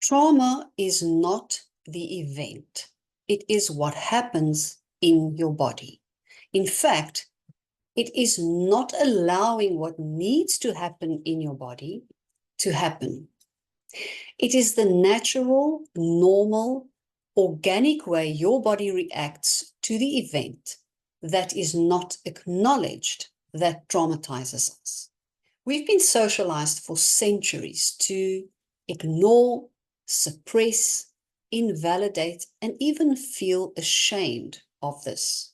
Trauma is not the event. It is what happens in your body. In fact, it is not allowing what needs to happen in your body to happen. It is the natural, normal, organic way your body reacts to the event that is not acknowledged that traumatizes us. We've been socialized for centuries to ignore, suppress, invalidate, and even feel ashamed of this.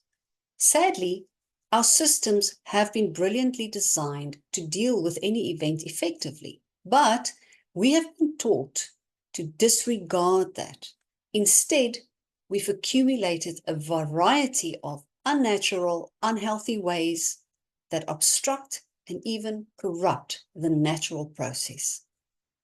Sadly, our systems have been brilliantly designed to deal with any event effectively, but we have been taught to disregard that. Instead, we've accumulated a variety of unnatural, unhealthy ways that obstruct and even corrupt the natural process.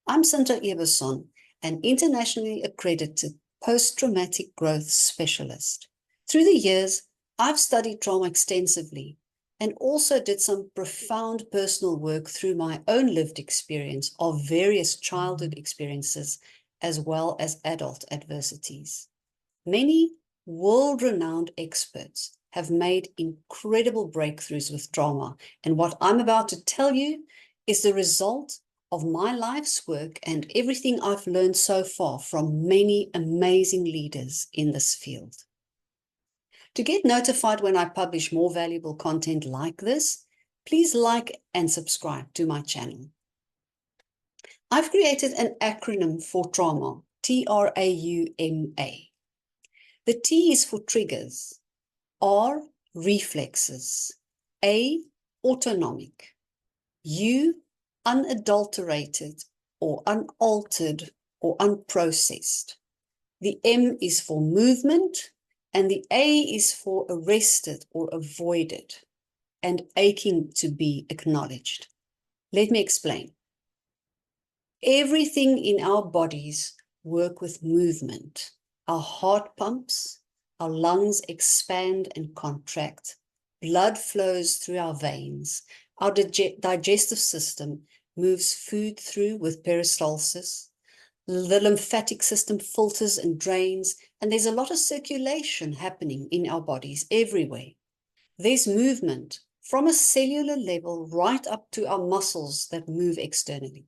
I'm Sinta Ebersohn, an internationally accredited post-traumatic growth specialist. Through the years, I've studied trauma extensively and also did some profound personal work through my own lived experience of various childhood experiences as well as adult adversities. Many world-renowned experts have made incredible breakthroughs with trauma, and what I'm about to tell you is the result of my life's work and everything I've learned so far from many amazing leaders in this field. To get notified when I publish more valuable content like this, please like and subscribe to my channel. I've created an acronym for trauma, T.R.A.U.M.A. The T is for triggers, R, reflexes, A, autonomic, U, unadulterated or unaltered or unprocessed. The M is for movement, and the A is for arrested or avoided and aching to be acknowledged. Let me explain. Everything in our bodies work with movement. Our heart pumps, our lungs expand and contract, blood flows through our veins, our digestive system moves food through with peristalsis, the lymphatic system filters and drains, and there's a lot of circulation happening in our bodies everywhere. There's movement from a cellular level right up to our muscles that move externally.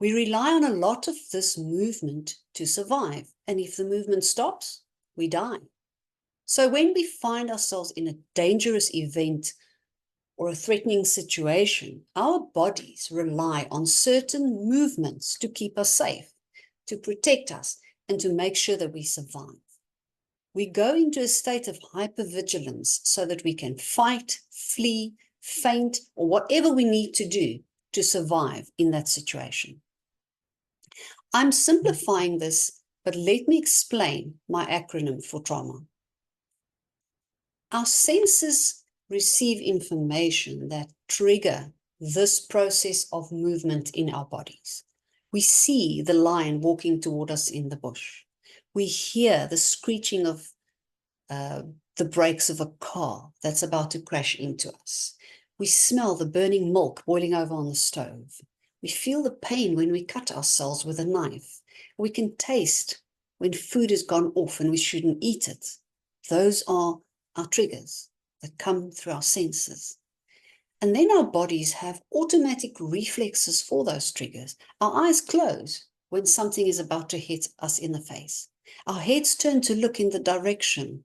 We rely on a lot of this movement to survive, and if the movement stops, we die. So when we find ourselves in a dangerous event or a threatening situation, our bodies rely on certain movements to keep us safe, to protect us, and to make sure that we survive. We go into a state of hypervigilance so that we can fight, flee, faint, or whatever we need to do to survive in that situation. I'm simplifying this, but let me explain my acronym for trauma. Our senses receive information that trigger this process of movement in our bodies. We see the lion walking toward us in the bush. We hear the screeching of the brakes of a car that's about to crash into us. We smell the burning milk boiling over on the stove. We feel the pain when we cut ourselves with a knife. We can taste when food has gone off and we shouldn't eat it. Those are our triggers that come through our senses. And then our bodies have automatic reflexes for those triggers. Our eyes close when something is about to hit us in the face. Our heads turn to look in the direction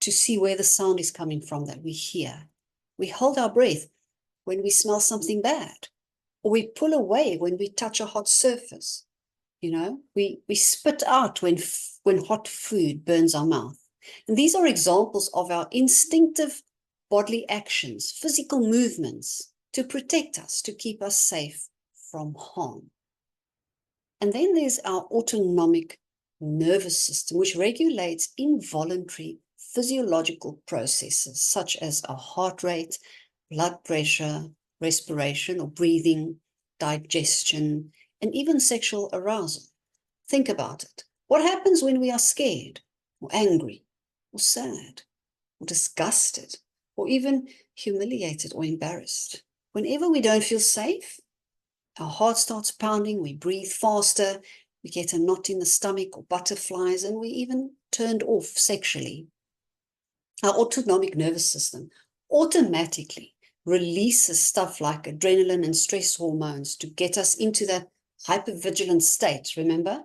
to see where the sound is coming from that we hear. We hold our breath when we smell something bad, or we pull away when we touch a hot surface. You know, we spit out when hot food burns our mouth. And these are examples of our instinctive bodily actions, physical movements to protect us, to keep us safe from harm. And then there's our autonomic nervous system, which regulates involuntary physiological processes such as our heart rate, blood pressure, respiration or breathing, digestion, and even sexual arousal. Think about it. What happens when we are scared or angry or sad or disgusted or even humiliated or embarrassed? Whenever we don't feel safe, our heart starts pounding, we breathe faster, We get a knot in the stomach or butterflies, and we even turned off sexually. Our autonomic nervous system automatically releases stuff like adrenaline and stress hormones to get us into that hypervigilant state, remember?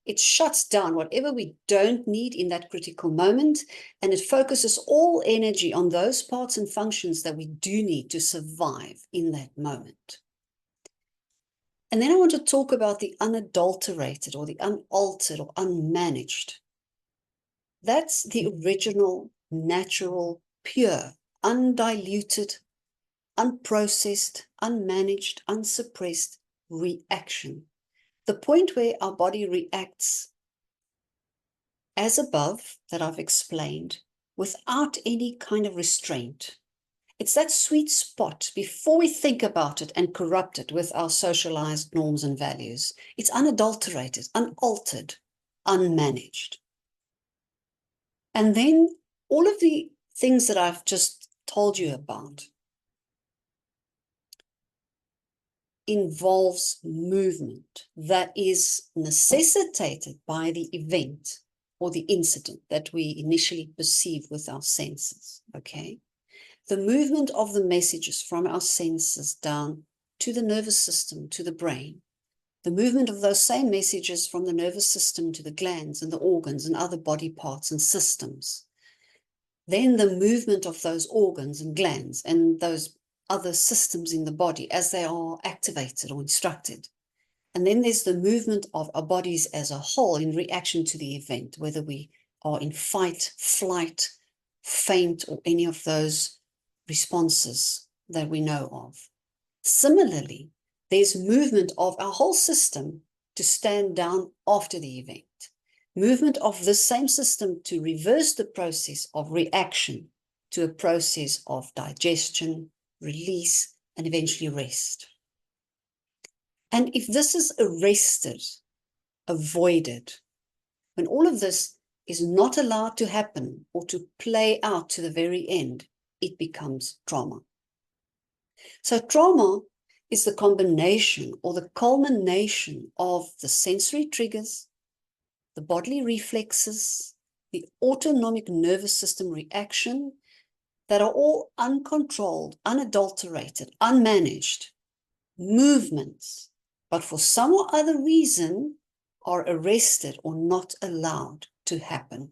It shuts down whatever we don't need in that critical moment, and it focuses all energy on those parts and functions that we do need to survive in that moment. And then I want to talk about the unadulterated or the unaltered or unmanaged. That's the original, natural, pure, undiluted, unprocessed, unmanaged, unsuppressed reaction. The point where our body reacts as above that I've explained, without any kind of restraint. It's that sweet spot before we think about it and corrupt it with our socialized norms and values. It's unadulterated, unaltered, unmanaged. And then all of the things that I've just told you about involves movement that is necessitated by the event or the incident that we initially perceive with our senses, okay? The movement of the messages from our senses down to the nervous system, to the brain, the movement of those same messages from the nervous system to the glands and the organs and other body parts and systems. Then the movement of those organs and glands and those other systems in the body as they are activated or instructed. And then there's the movement of our bodies as a whole in reaction to the event, whether we are in fight, flight, faint, or any of those responses that we know of. Similarly, there's movement of our whole system to stand down after the event. Movement of this same system to reverse the process of reaction to a process of digestion, release, and eventually rest. And if this is arrested, avoided, when all of this is not allowed to happen or to play out to the very end, it becomes trauma. So trauma is the combination or the culmination of the sensory triggers, the bodily reflexes, the autonomic nervous system reaction that are all uncontrolled, unadulterated, unmanaged movements, but for some or other reason are arrested or not allowed to happen.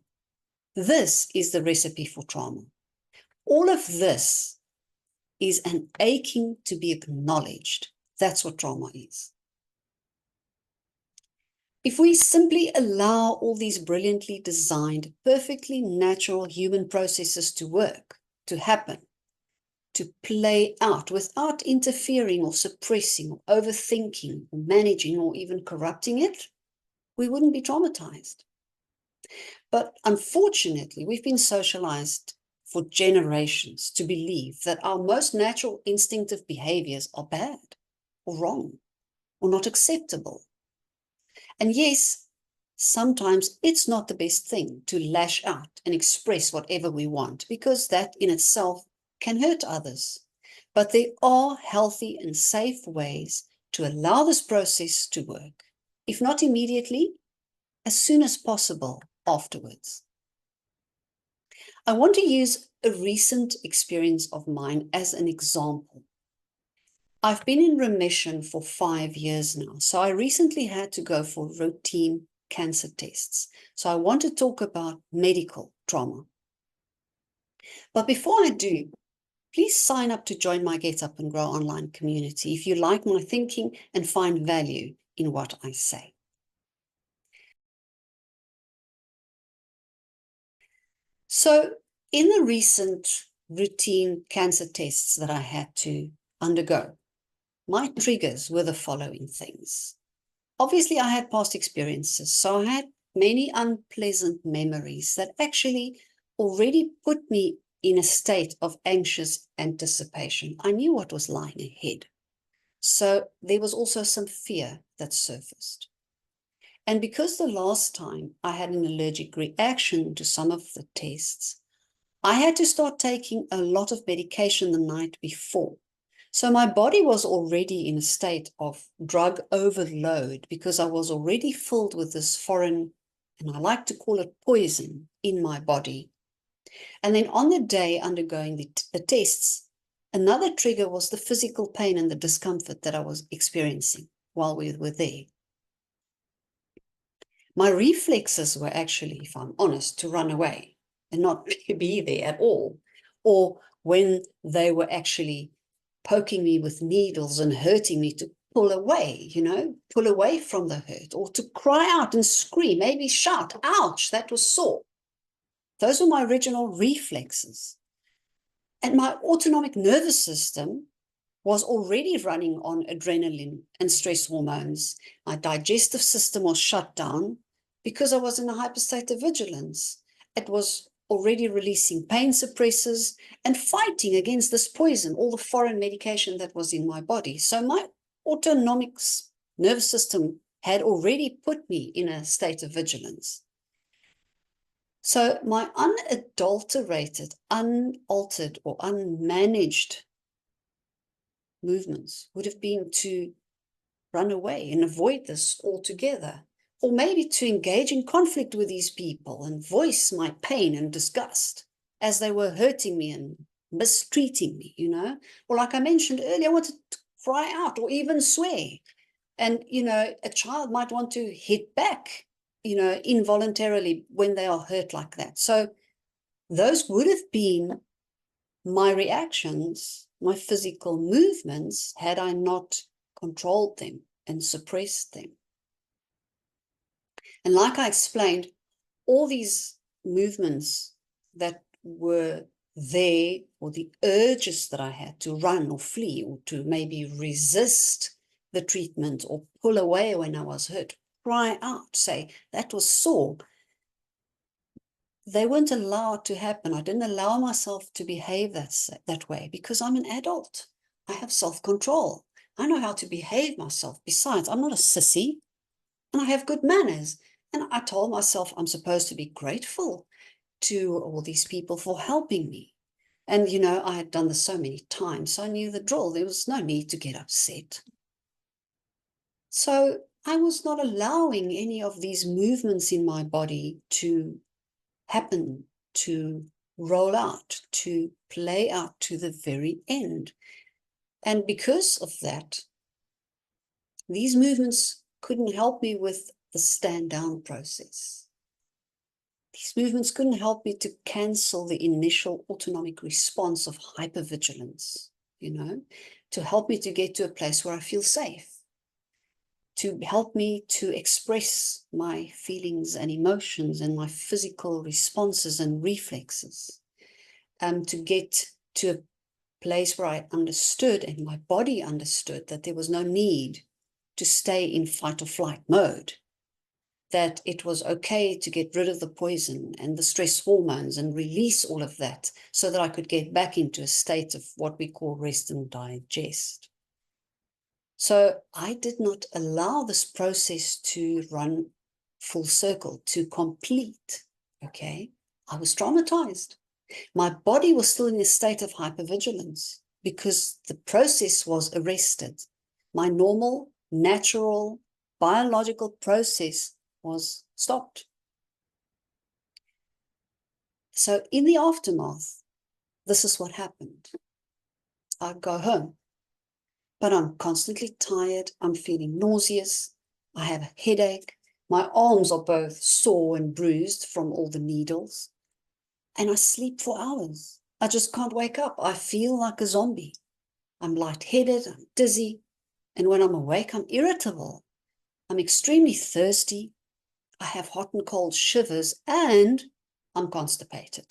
This is the recipe for trauma. All of this is an aching to be acknowledged. That's what trauma is. If we simply allow all these brilliantly designed, perfectly natural human processes to work, to happen, to play out without interfering or suppressing or overthinking or managing or even corrupting it, we wouldn't be traumatized. But unfortunately, we've been socialized for generations to believe that our most natural instinctive behaviors are bad or wrong or not acceptable. And yes, sometimes it's not the best thing to lash out and express whatever we want, because that in itself can hurt others. But there are healthy and safe ways to allow this process to work, if not immediately, as soon as possible afterwards. I want to use a recent experience of mine as an example. I've been in remission for 5 years now, so I recently had to go for routine cancer tests. So I want to talk about medical trauma. But before I do, please sign up to join my Get Up and Grow online community if you like my thinking and find value in what I say. So in the recent routine cancer tests that I had to undergo, my triggers were the following things. Obviously, I had past experiences, so I had many unpleasant memories that actually already put me in a state of anxious anticipation. I knew what was lying ahead. So there was also some fear that surfaced. And because the last time I had an allergic reaction to some of the tests, I had to start taking a lot of medication the night before. So my body was already in a state of drug overload because I was already filled with this foreign, and I like to call it poison, in my body. And then on the day undergoing the tests, another trigger was the physical pain and the discomfort that I was experiencing while we were there. My reflexes were actually, if I'm honest, to run away and not be there at all. Or when they were actually poking me with needles and hurting me, to pull away, pull away from the hurt, or to cry out and scream, maybe shout, ouch, that was sore. Those were my original reflexes. And my autonomic nervous system was already running on adrenaline and stress hormones. My digestive system was shut down because I was in a hyperstate of vigilance. It was already releasing pain suppressors and fighting against this poison, all the foreign medication that was in my body. So my autonomic nervous system had already put me in a state of vigilance. So my unadulterated, unaltered, or unmanaged movements would have been to run away and avoid this altogether, or maybe to engage in conflict with these people and voice my pain and disgust as they were hurting me and mistreating me, or like I mentioned earlier, I wanted to cry out or even swear. And, a child might want to hit back, involuntarily when they are hurt like that. So those would have been my reactions, my physical movements, had I not controlled them and suppressed them. And like I explained, all these movements that were there, or the urges that I had to run or flee, or to maybe resist the treatment or pull away when I was hurt, cry out, say, that was sore. They weren't allowed to happen. I didn't allow myself to behave that way because I'm an adult. I have self-control. I know how to behave myself. Besides, I'm not a sissy, and I have good manners. And I told myself I'm supposed to be grateful to all these people for helping me. And, I had done this so many times, so I knew the drill. There was no need to get upset. So I was not allowing any of these movements in my body to happen, to roll out, to play out to the very end. And because of that, these movements couldn't help me with the stand down process. These movements couldn't help me to cancel the initial autonomic response of hypervigilance, to help me to get to a place where I feel safe, to help me to express my feelings and emotions and my physical responses and reflexes, to get to a place where I understood and my body understood that there was no need to stay in fight or flight mode, that it was okay to get rid of the poison and the stress hormones and release all of that so that I could get back into a state of what we call rest and digest. So I did not allow this process to run full circle, to complete, okay? I was traumatized. My body was still in a state of hypervigilance because the process was arrested. My normal, natural, biological process was stopped. So in the aftermath, this is what happened. I go home, but I'm constantly tired. I'm feeling nauseous. I have a headache. My arms are both sore and bruised from all the needles. And I sleep for hours. I just can't wake up. I feel like a zombie. I'm lightheaded, I'm dizzy. And when I'm awake, I'm irritable. I'm extremely thirsty. I have hot and cold shivers, and I'm constipated.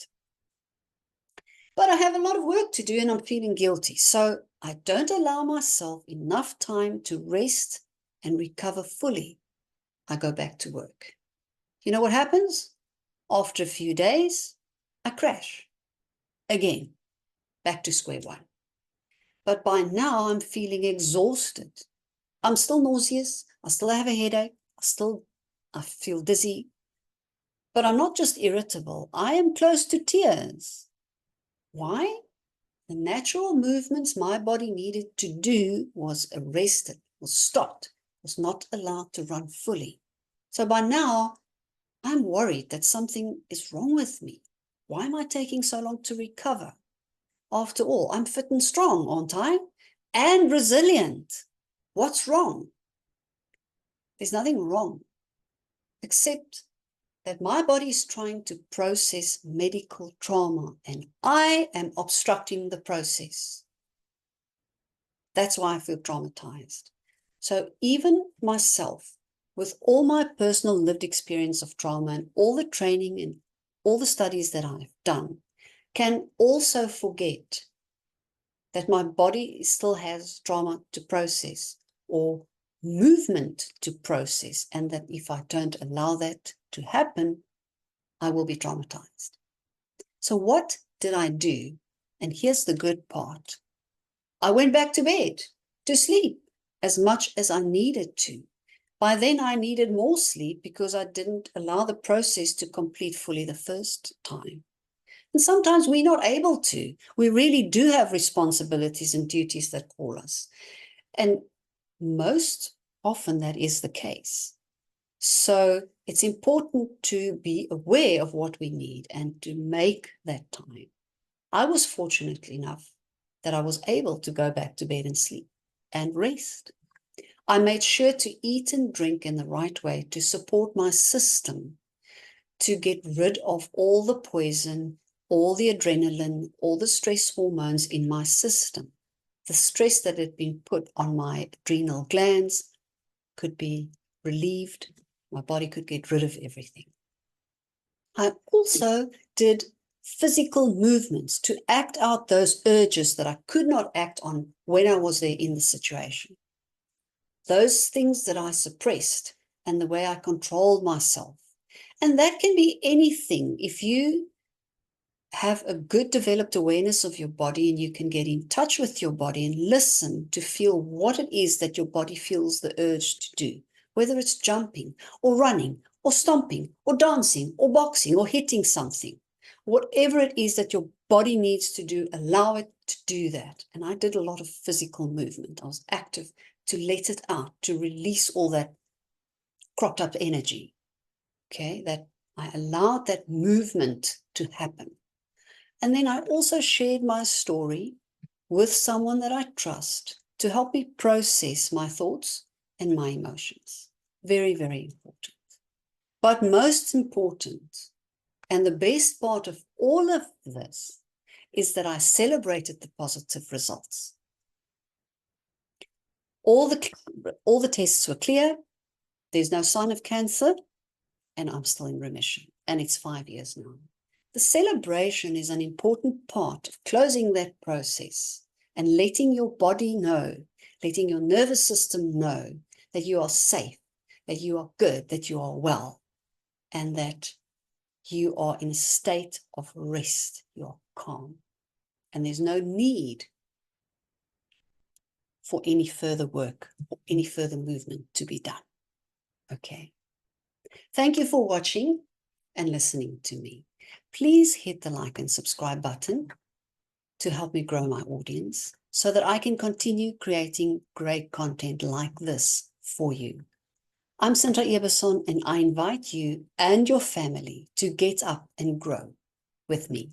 But I have a lot of work to do and I'm feeling guilty. So I don't allow myself enough time to rest and recover fully. I go back to work. You know what happens? After a few days, I crash. Again, back to square one. But by now I'm feeling exhausted. I'm still nauseous. I still have a headache. I feel dizzy. But I'm not just irritable. I am close to tears. Why? The natural movements my body needed to do was arrested, was stopped, was not allowed to run fully. So by now, I'm worried that something is wrong with me. Why am I taking so long to recover? After all, I'm fit and strong, aren't I? And resilient. What's wrong? There's nothing wrong, except that my body is trying to process medical trauma, and I am obstructing the process. That's why I feel traumatized. So even myself, with all my personal lived experience of trauma and all the training and all the studies that I've done, can also forget that my body still has trauma to process or movement to process, and that if I don't allow that to happen, I will be traumatized. So what did I do? And here's the good part. I went back to bed, to sleep, as much as I needed to. By then, I needed more sleep because I didn't allow the process to complete fully the first time. And sometimes we're not able to. We really do have responsibilities and duties that call us. And most often that is the case. So it's important to be aware of what we need and to make that time. I was fortunate enough that I was able to go back to bed and sleep and rest. I made sure to eat and drink in the right way to support my system, to get rid of all the poison, all the adrenaline, all the stress hormones in my system. The stress that had been put on my adrenal glands could be relieved. My body could get rid of everything. I also did physical movements to act out those urges that I could not act on when I was there in the situation. Those things that I suppressed and the way I controlled myself. And that can be anything. If you have a good developed awareness of your body and you can get in touch with your body and listen to feel what it is that your body feels the urge to do, whether it's jumping or running or stomping or dancing or boxing or hitting something, whatever it is that your body needs to do, allow it to do that. And I did a lot of physical movement. I was active to let it out, to release all that cropped up energy, okay, that I allowed that movement to happen. And then I also shared my story with someone that I trust to help me process my thoughts and my emotions. Very, very important. But most important, and the best part of all of this, is that I celebrated the positive results. All the tests were clear. There's no sign of cancer, and I'm still in remission. And it's 5 years now. The celebration is an important part of closing that process and letting your body know, letting your nervous system know that you are safe, that you are good, that you are well, and that you are in a state of rest, you are calm. And there's no need for any further work or any further movement to be done. Okay. Thank you for watching and listening to me. Please hit the like and subscribe button to help me grow my audience so that I can continue creating great content like this for you. I'm Sinta Ebersohn, and I invite you and your family to get up and grow with me.